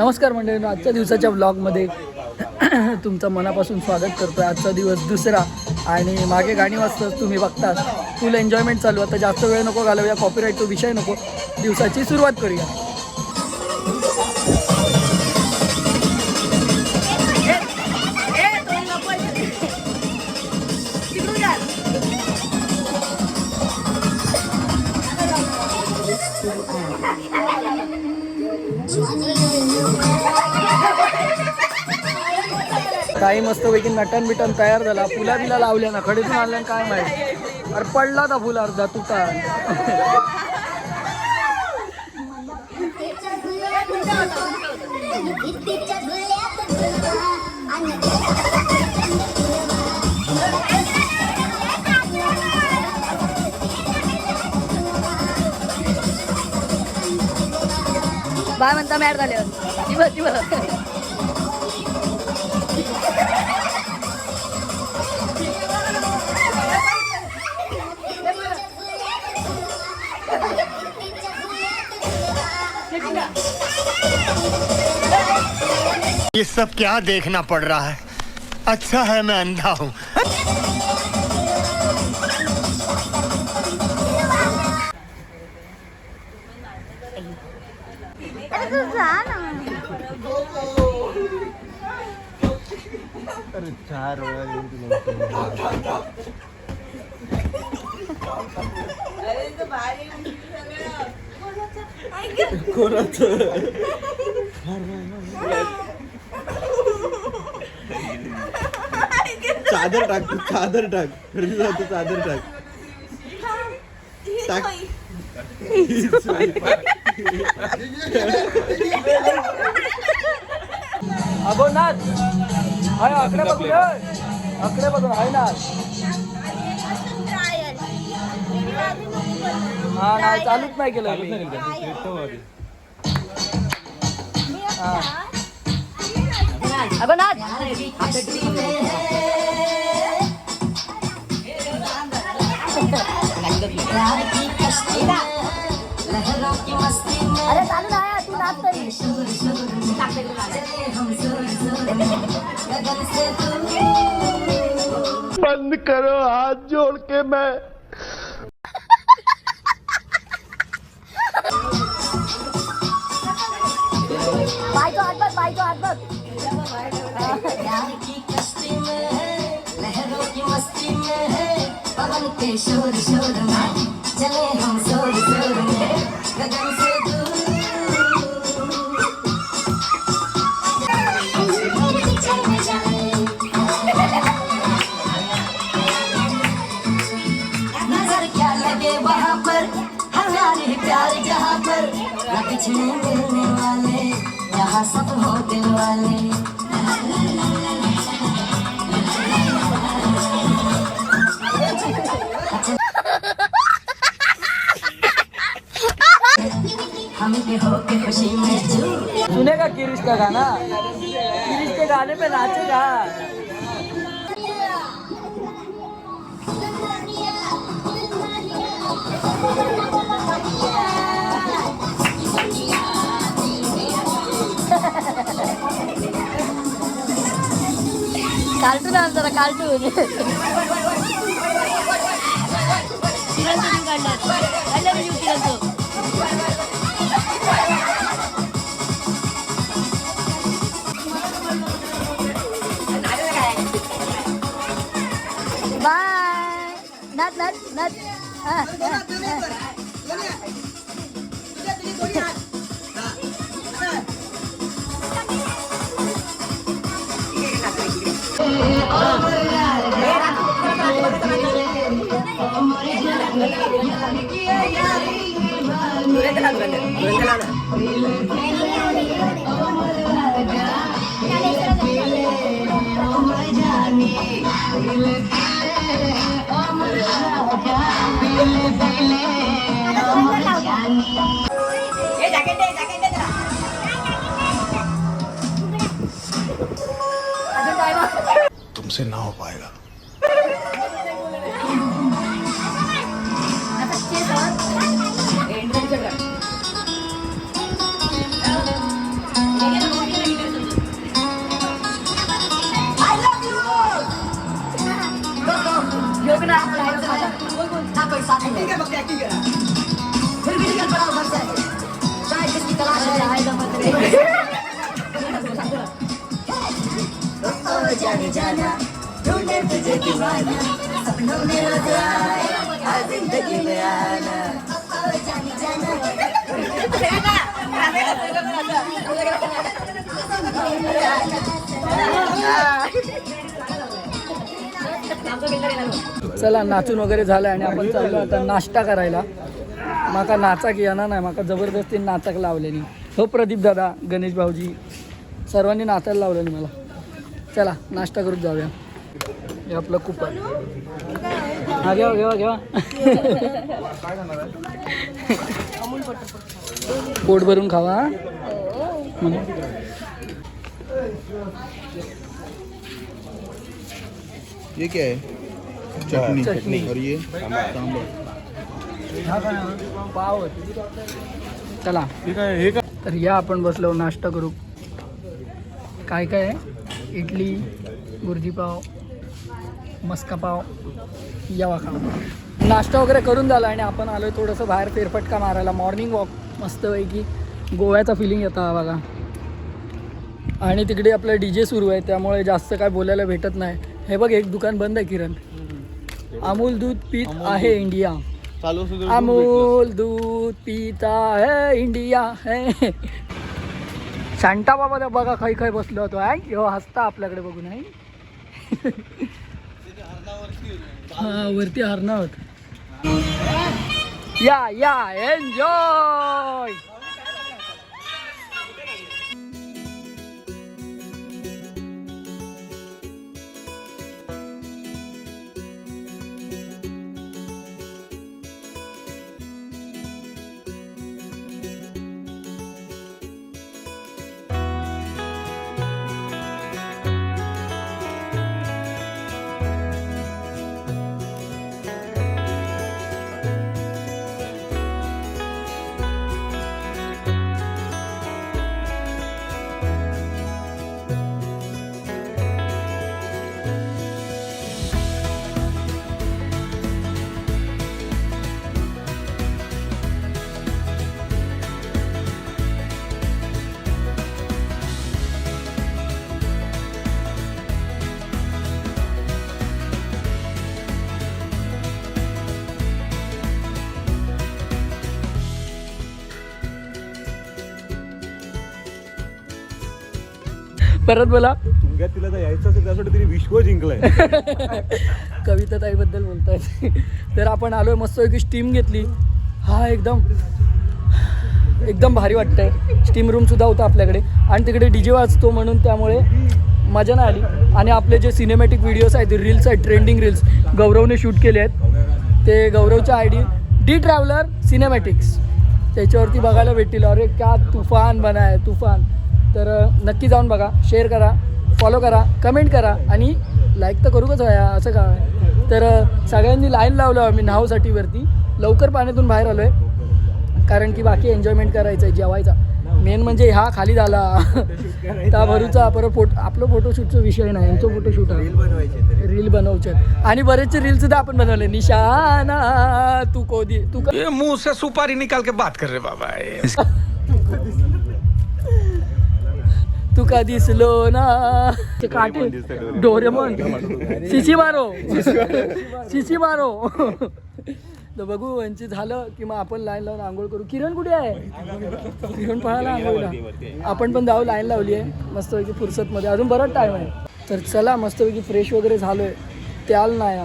नमस्कार मंडळींनो, आजच्या दिवसाच्या व्लॉगमध्ये तुमचं मनापासून स्वागत करतो आहे। आजचा दिवस दुसरा आणि मागे गाणी वाजतात तुम्ही बघता, फुल एन्जॉयमेंट चालू। आता जास्त वेळ नको घालवूया, कॉपीराईटचा विषय नको, दिवसाची सुरुवात करूया। काही मस्तपैकी नटन बिटन तयार झाला, फुला बिला लावल्या ना, खडीतून आणल्या काय माहिती, अरे पडला था फुल अर्धा तुटा। बाय म्हणता मॅड झाल्यावर ये सब क्या देखना पड़ रहा है। अच्छा है मैं अंधा हूँ। अरे चार चादर टाक, तू चादर टाक, घरी जातो चादर टाक टाक। अगो नाच हाय, आकडे बघून आकडे बघून आहे ना। हा नाही, चालूच नाही केलं मी। अगं नाच अरे चालू नाही, तू नाच तरी। बंद करो हाथ जोड़ के मैं। बाय तो हात बघ, बाय तो हात बघ। प्यार की कश्ती में है, लहरों की मस्ती में है, पवन के शोर शोर में चले हम शोर शोर में, गगन से दूर। नजर क्या लगे वहाँ पर, हमारे प्यार जहाँ पर, न पिछले मिलने वाले, यहाँ सब हो दिल वाले। खुशी में सुनेगा किरिश का गाना, किरिश के गाने पे नाचेगा। कार्टून आण जरा, कार्टून किरणचं काढलं किरणचं। बाय नाच नाच नाच। तुमसे ना हो पाएगा। Ini फिर भी निकल पड़ा उधर से शायद किसकी तलाश है आहे जमत रे. ओ जाने जाना ढूंढे तुझे दीवाना सपनों में रोज आए आज जिंदगी में आना ओ जाने जाना चला नाचून वगैरे झालं आणि आपण चाललो आता नाश्ता करायला. माका नाचाक येणार नाही, माका जबरदस्ती नाचाक लावलेली. हो प्रदीप दादा, गणेश भाऊजी सर्वांनी नाचायला लावलेली मला. चला नाश्ता करून जाऊया. हे आपलं कुपन. हा घ्या घ्या घ्या. पोट भरून खावा. ये क्या है? चटनी और ये सांभर. पाव. चला तर या आपण बसलो नाश्ता करू. काय काय आहे? इडली, बुर्जी पाव, मस्का पाव, यावा खा. नाश्ता वगैरे करून झाला आणि आपण आलोय थोडंसं बाहेर फेरफटका मारायला. मॉर्निंग वॉक मस्तपैकी गोव्याचा फिलिंग येतं बघा. आणि तिकडे आपलं DJ सुरू आहे त्यामुळे जास्त काय बोलायला भेटत नाही. हे बघ एक दुकान बंद आहे किरण. अमूल दूध पीत आहे इंडिया. अमूल दूध पीता है इंडिया है. शांता बाबा बघा खाई खाई बसलो होतो आहे. ह्यो हसता आपल्याकडे बघून आहे. हा वरती हरणावत. या या एन्जॉय. परत बोला. तुमच्यात तिला तर यायचं असेल त्यासाठी तिने विश्व जिंकलंय. कविता ताईबद्दल बोलतायत. तर आपण आलोय मस्तपैकी स्टीम घेतली. हा एकदम भारी वाटतंय. स्टीम रूमसुद्धा होता आपल्याकडे आणि तिकडे DJ वाजतो म्हणून त्यामुळे मजा नाही आली. आणि आपले जे सिनेमॅटिक व्हिडिओज आहेत, रील्स आहेत, ट्रेंडिंग रील्स गौरवने शूट केले आहेत. ते गौरवच्या ID डी ट्रॅव्हलर सिनेमॅटिक्स त्याच्यावरती बघायला भेटतील. अरे क्या तुफान बनाय तुफान. तर नक्की जाऊन बघा, शेअर करा, फॉलो करा, कमेंट करा आणि लाईक तर करूच हया असं काय. तर सगळ्यांनी लाईन लावलं आम्ही न्हावसाठी वरती. लवकर पाण्यातून बाहेर आलो आहे कारण की बाकी एन्जॉयमेंट करायचं आहे, जेवायचा. मेन म्हणजे हा खाली झाला त्या भरूचा. परत आपलं फोटोशूटचा विषय नाही, यांचं फोटोशूट आहे, रील बनवायचे आणि बरेचसे रील सुद्धा आपण बनवले. निशाना तू कोदी तू मुंह से सुपारी निकाल के बात कर रहे बाबा. तुका दिसलो ना ते काटे डोरेमॉन. शिशी मारो. तर बघू यांची झालं की मग आपण लाईन लावून आंघोळ करू. किरण कुठे आहे? किरण पळाला आंघोळीला. आपण पण जाऊ. लाईन लावली आहे मस्तपैकी फुरसतमध्ये. अजून बराच टाईम आहे. तर चला मस्तपैकी फ्रेश वगैरे झालो आहे. त्याल नाही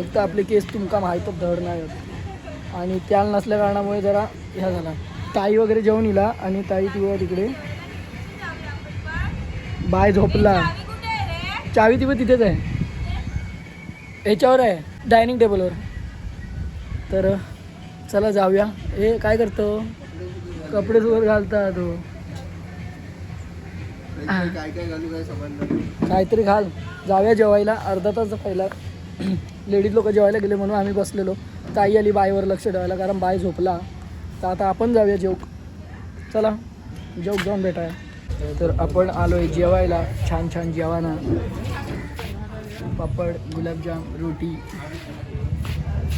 एक तर आपले केस तुमका माहीतच धड नाही होत आणि त्याल नसल्या कारणामुळे जरा ह्या झाला. ताई वगैरे जेवून इला आणि ताई तिकडे बाय झोपला. चावी तिथेच आहे, ह्याच्यावर आहे डायनिंग टेबलवर. तर चला जाऊया. हे काय करतो? कपडे सुवर घालता तो. काहीतरी घाल. जाऊया जेवायला. अर्धा तास पहिला लेडीज लोक जेवायला गेले म्हणून आम्ही बसलेलो. ताई आली बायवर लक्ष ठेवायला कारण बाय झोपला. तर आता आपण जाऊया जेवक. चला जेवक जाऊन भेटाय. तर आपण आलोय जेवायला. छान छान जेवाना. पापड, गुलाबजाम, रोटी.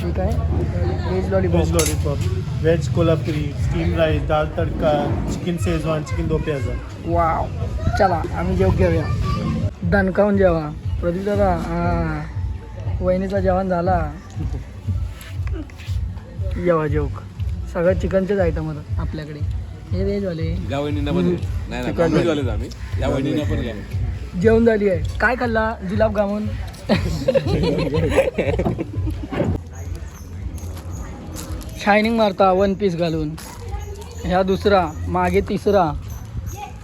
ठीक आहे veg veg lollipop lollipop veg Kolhapuri steam rice dal tadka chicken Schezwan chicken do pyaza wow चला आम्ही जेव घेऊया दणकावून जेवा प्रदीप दादा हां वहिनीचा जेवण झाला जेवा जेवक सगळं चिकनचेच आयटम होतं आपल्याकडे हे व्हेजवाले या वहिनींना पण नाही व्हेजवालेच आम्ही या वहिनींना पण घ्या जेवण झाली आहे काय खाल्ला जुलाब गामून शायनिंग मारता वन पीस घालून ह्या दुसरा मागे तिसरा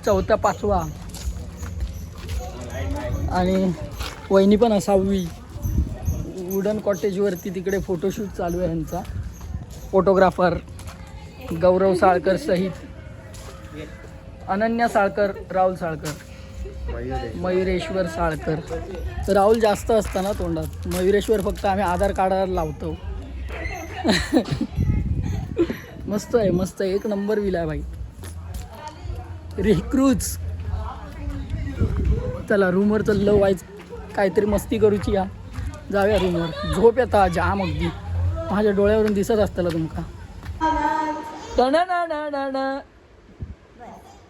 चौथा पाचवा आणि वहिनी पण 6वी वुडन कॉटेजवरती तिकडे फोटोशूट चालू आहे ह्यांचा फोटोग्राफर गौरव साळकर सहित अनन्या साळकर राहुल साळकर मयुरेश्वर साळकर राहुल जास्त असतं ना तोंडात मयुरेश्वर फक्त आम्ही आधार कार्डावर लावतो मस्त आहे एक नंबर विला आहे भाई रिक्रूज चला रूमवर चाललं वाईच काहीतरी मस्ती करूची या जाऊया रूमवर झोप येता जाम अगदी माझ्या डोळ्यावरून दिसत असताला तुमका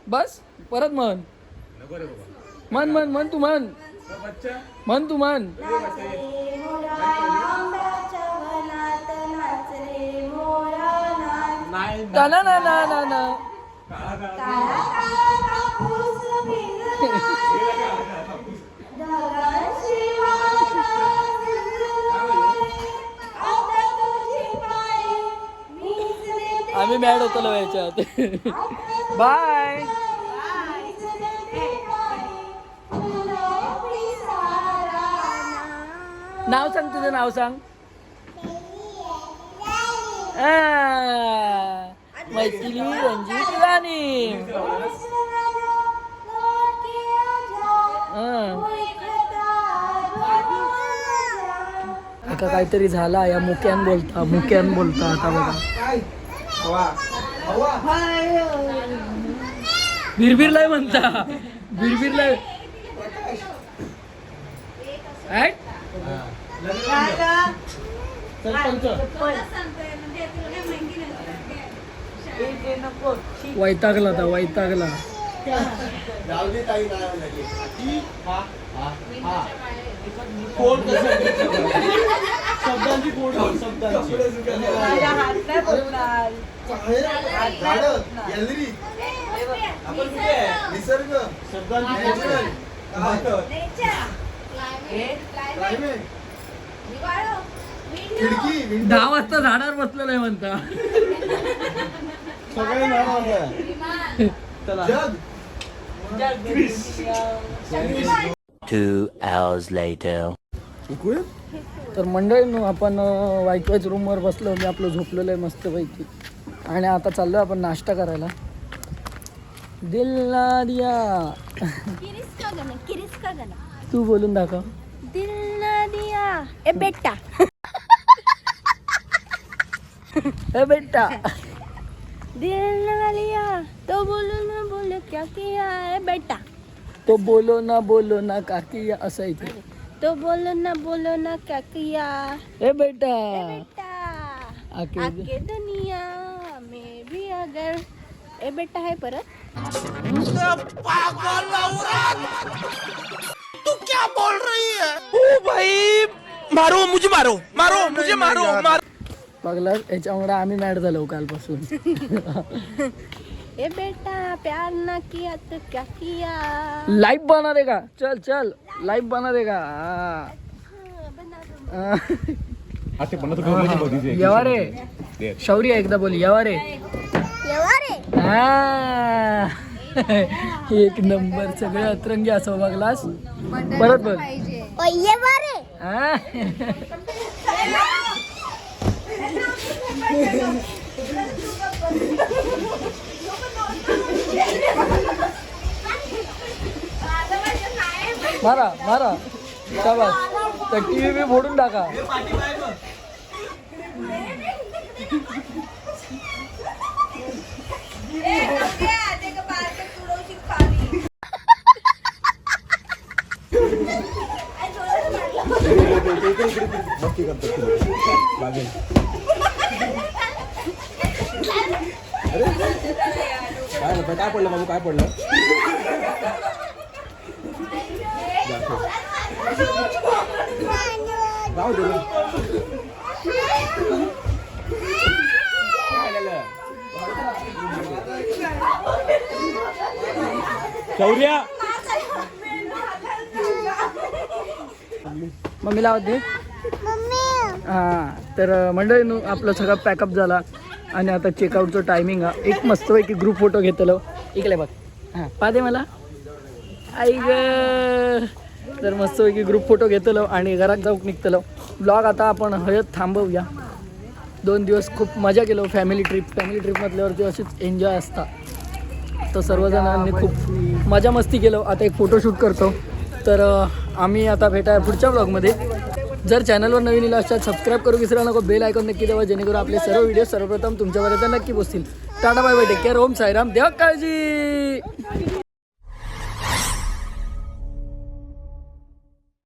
बस परत म्हण म्हण तू म्हण तू म्हण ना आम्ही मॅड होतो याच्यात बाय नाव सांग तुझं नाव सांग मैथिली रंजित राणी आता काहीतरी झाला या मुक्यान बोलता आता बघा बिरबिरलाय म्हणता बिरबिरलाय वैतागला था वैतागला शब्दांची निसर्ग खिडकी 10 वाजता झाडावर बसलेलं आहे म्हणता सगळे जग 2 hours later. तर मंडळी आपण वाईकवाईच रूमवर बसलो मी आपलं झोपलेलं आहे मस्तपैकी आणि आता चाललो आपण नाश्ता करायला दिल ना दिया तू बोलून दाखव दिल ना दिया ए बेटा ए बेटा दिल ना लिया तो बोलो क्या किया ए बेटा तो बोलो ना काकी असं इथे तो बोलो ना क्या किया ए बेटा बेटा आके आके दुनिया में भी अगर ए बेटा है परत बघला याच्यामुळे आम्ही मॅड झालो कालपासून ए बेटा प्यार ना किया तो क्या किया लाइव बना देगा चल लाइव बना देगा यवा रे शौर्य एकदा बोल यवा रे एक नंबर सगळे अतरंगी असं बघलास परत बोल मारा शाबास तर टीव्ही बी फोडून टाका नक्की करतो बागेल. अरे काय पडलं बाबू, काय पडलं? जाऊ दे. शौर्या मम्मीला होते हां. तर मंडळी आपलं सगळं पॅकअप झाला आणि आता चेकआउटचं टायमिंग हा. एक मस्तपैकी ग्रुप फोटो घेतलो इकडे बघ. हां पाहते मला आई ग. तर मस्तपैकी ग्रुप फोटो घेतलो आणि घरात जाऊन निघतलो. ब्लॉग आता आपण हयत थांबवूया. 2 दिवस खूप मजा केलो. फॅमिली ट्रिप म्हटल्यावरती अशीच एन्जॉय असता. तर सर्वजणांनी खूप मजा मस्ती केलो. आता एक फोटोशूट करतो. तर आम्ही आता भेटाय पुढच्या ब्लॉगमध्ये. जर चॅनलवर नवीन येईल असतात सबस्क्राईब करू विसरा नको. बेल आयकॉन नक्की देवा जेणेकरून आपले सर्व व्हिडिओ सर्वप्रथम तुमच्यापर्यंत नक्की पोहोचतील. Tata bye bye. Take care. Om Sairam. देवा काळजी.